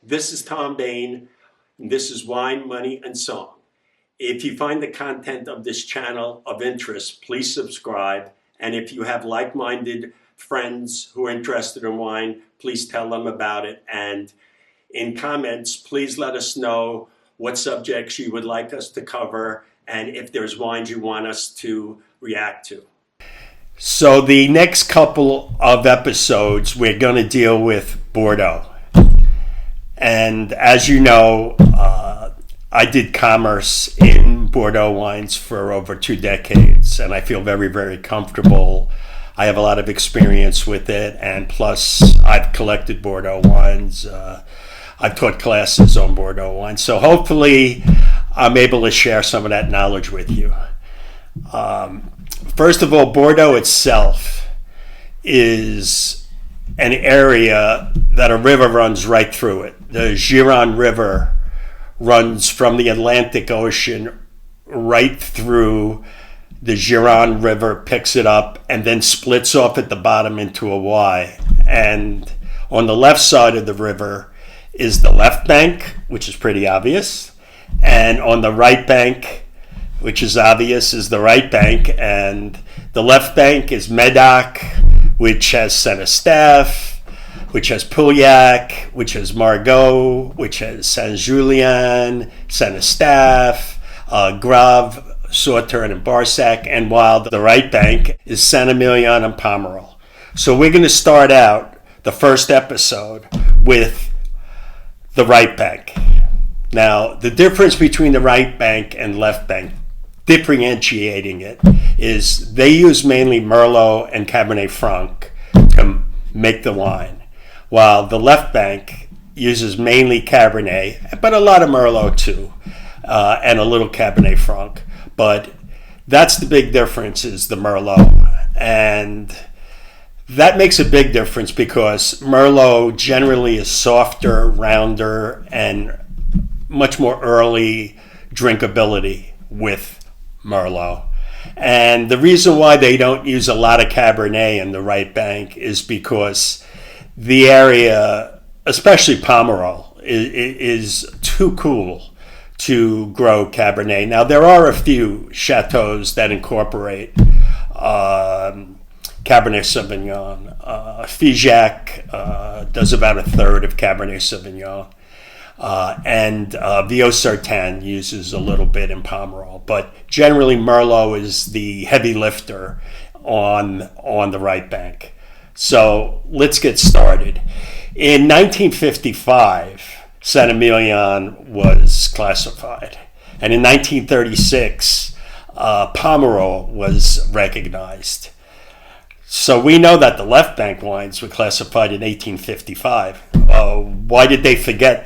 This is Tom Bain, and this is Wine, Money, and Song. If you find the content of this channel of interest, please subscribe. And if you have like-minded friends who are interested in wine, please tell them about it. And in comments, please let us know what subjects you would like us to cover and if there's wines you want us to react to. So the next couple of episodes, we're going to deal with Bordeaux. And as you know, I did commerce in Bordeaux wines for over 2 decades, and I feel very, very comfortable. I have a lot of experience with it, and plus I've collected Bordeaux wines. I've taught classes on Bordeaux wines, so hopefully I'm able to share some of that knowledge with you. First of all, Bordeaux itself is an area that a river runs right through it. The Gironde River runs from the Atlantic Ocean right through the Gironde River, picks it up, and then splits off at the bottom into a Y. And on the left side of the river is the left bank, which is pretty obvious. And on the right bank, which is obvious, is the right bank. And the left bank is Medoc, which has Saint-Estèphe, which has Pauillac, which has Margaux, which has Saint-Julien, Saint-Estèphe, Grave, Sauternes, and Barsac. And while the right bank is Saint-Emilion and Pomerol. So we're going to start out the first episode with the right bank. Now, the difference between the right bank and left bank, differentiating it, is they use mainly Merlot and Cabernet Franc to make the wine, while the left bank uses mainly Cabernet, but a lot of Merlot too, and a little Cabernet Franc. But that's the big difference, is the Merlot. And that makes a big difference because Merlot generally is softer, rounder, and much more early drinkability with Merlot. And the reason why they don't use a lot of Cabernet in the right bank is because the area, especially Pomerol, is too cool to grow Cabernet. Now, there are a few chateaus that incorporate Cabernet Sauvignon. Figeac does about a third of Cabernet Sauvignon. And Vieux-Sartène uses a little bit in Pomerol, but generally Merlot is the heavy lifter on the right bank. So let's get started. In 1955, Saint-Emilion was classified, and in 1936, Pomerol was recognized. So we know that the left bank wines were classified in 1855. Why did they forget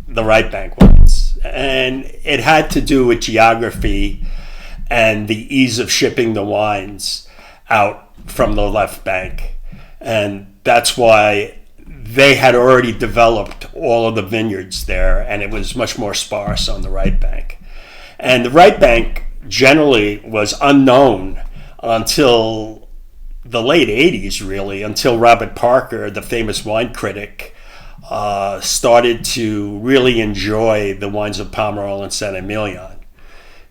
the right bank wines? And it had to do with geography and the ease of shipping the wines out from the left bank. And that's why they had already developed all of the vineyards there, and it was much more sparse on the right bank. And the right bank generally was unknown until the late 80s, really, until Robert Parker, the famous wine critic, started to really enjoy the wines of Pomerol and Saint-Emilion.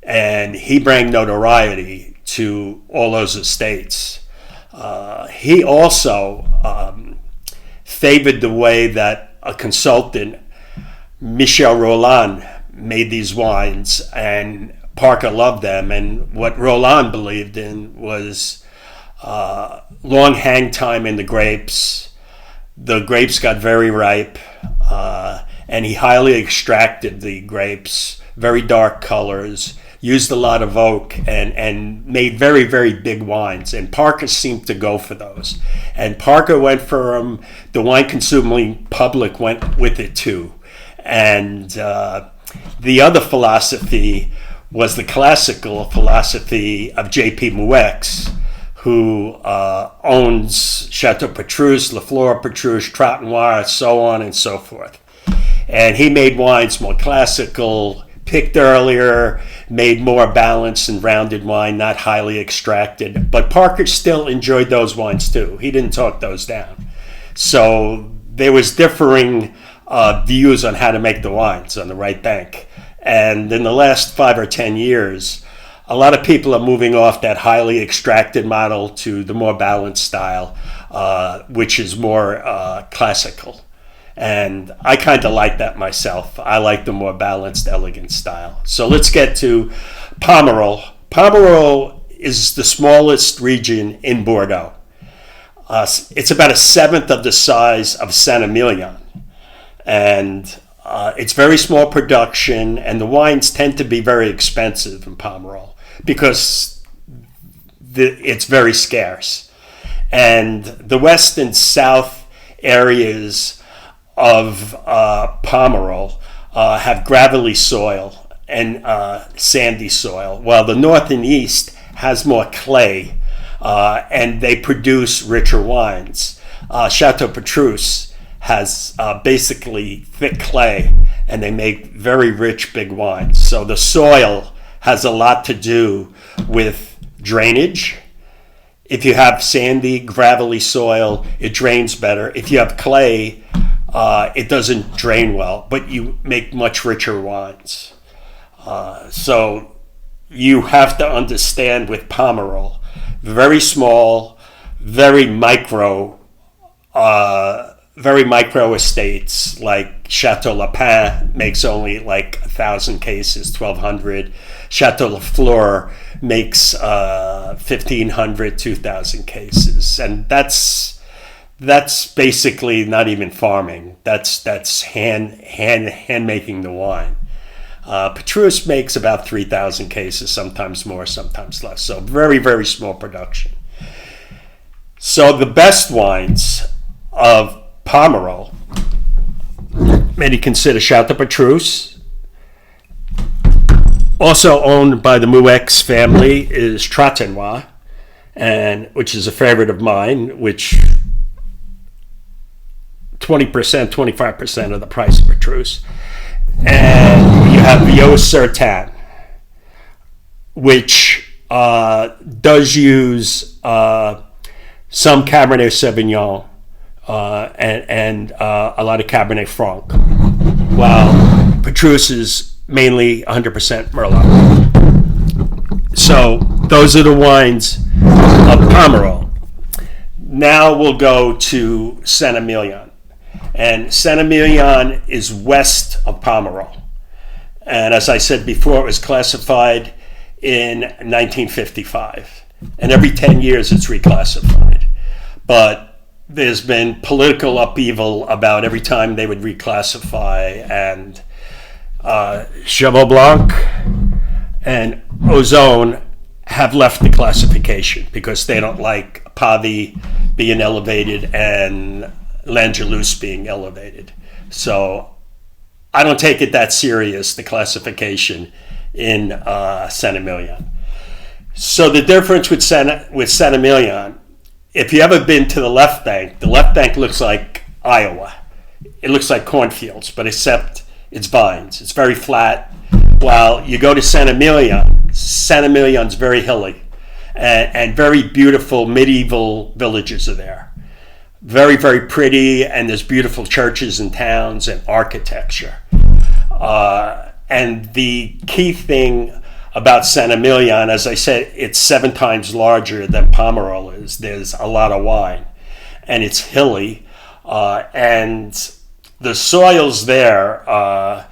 And he brought notoriety to all those estates. He also favored the way that a consultant, Michel Rolland, made these wines, and Parker loved them. And what Rolland believed in was long hang time in the grapes. The grapes got very ripe, and he highly extracted the grapes, very dark colors, used a lot of oak, and made very, very big wines. And Parker seemed to go for those. And Parker went for them. The wine-consuming public went with it too. And the other philosophy was the classical philosophy of J.P. Moueix, who owns Chateau Petrus, La Flore Petrus, Trot Noir, so on and so forth. And he made wines more classical, picked earlier, made more balanced and rounded wine, not highly extracted. But Parker still enjoyed those wines too. He didn't talk those down. So there was differing views on how to make the wines on the right bank. And in the last 5 or 10 years, a lot of people are moving off that highly extracted model to the more balanced style, which is more classical. And I kind of like that myself. I like the more balanced, elegant style. So let's get to Pomerol. Pomerol is the smallest region in Bordeaux. It's about 1/7 of the size of Saint-Emilion. And it's very small production, and the wines tend to be very expensive in Pomerol because it's very scarce. And the west and south areas of Pomerol have gravelly soil and sandy soil, while the north and east has more clay, and they produce richer wines. Chateau Petrus has basically thick clay, and they make very rich big wines. So the soil has a lot to do with drainage. If you have sandy, gravelly soil, it drains better. If you have clay, it doesn't drain well, but you make much richer wines. So you have to understand with Pomerol, very small, very micro estates, like Chateau Lapin makes only like 1,000 cases, 1,200. Chateau Lafleur makes 1,500, 2,000 cases, and that's basically not even farming. That's hand making the wine. Petrus makes about 3,000 cases, sometimes more, sometimes less. So very, very small production. So the best wines of Pomerol, many consider Chateau Petrus. Also owned by the Moueix family is Tratenois, and which is a favorite of mine, which 20%, 25% of the price of Petrus. And you have Vieux-Surtain, which does use some Cabernet Sauvignon and a lot of Cabernet Franc, while Petrus is mainly 100% Merlot. So those are the wines of Pomerol. Now we'll go to Saint-Emilion. And Saint-Emilion is west of Pomerol. And as I said before, it was classified in 1955. And every 10 years it's reclassified. But there's been political upheaval about every time they would reclassify, and Cheval Blanc and Ozone have left the classification because they don't like Pavie being elevated and L'Angelus being elevated. So I don't take it that serious, the classification in Saint-Emilion. So the difference with Saint-Emilion, if you ever been to the left bank looks like Iowa. It looks like cornfields, but except it's vines. It's very flat. While you go to Saint-Emilion's very hilly, and very beautiful medieval villages are there. Very, very pretty, and there's beautiful churches and towns and architecture. And the key thing about Saint-Emilion, as I said, it's 7 times larger than Pomerol is. There's a lot of wine, and it's hilly, and the soils there are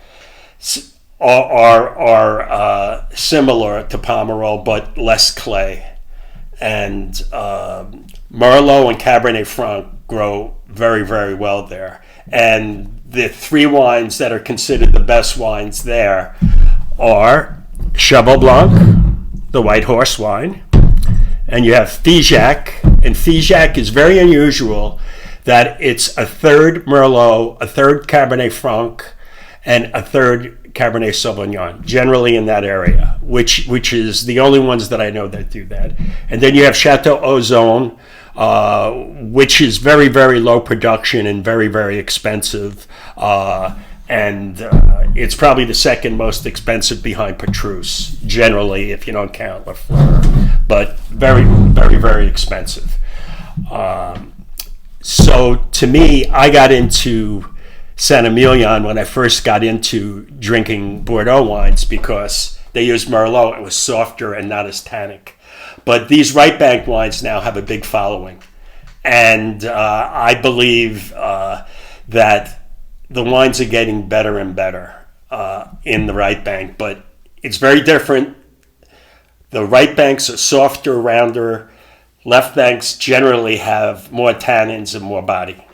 similar to Pomerol, but less clay. And Merlot and Cabernet Franc grow very, very well there. And the 3 wines that are considered the best wines there are Cheval Blanc, the White Horse wine, and you have Figeac. And Figeac is very unusual that it's a third Merlot, a third Cabernet Franc, and a third Cabernet Sauvignon, generally in that area, which is the only ones that I know that do that. And then you have Chateau Ozone, which is very, very low production and very, very expensive. And it's probably the second most expensive behind Petrus, generally, if you don't count Lafleur, but very, very, very expensive. So to me, I got into Saint-Emilion when I first got into drinking Bordeaux wines because they used Merlot. It was softer and not as tannic. But these right bank wines now have a big following. And I believe that the wines are getting better and better in the right bank. But it's very different. The right banks are softer, rounder. Left banks generally have more tannins and more body.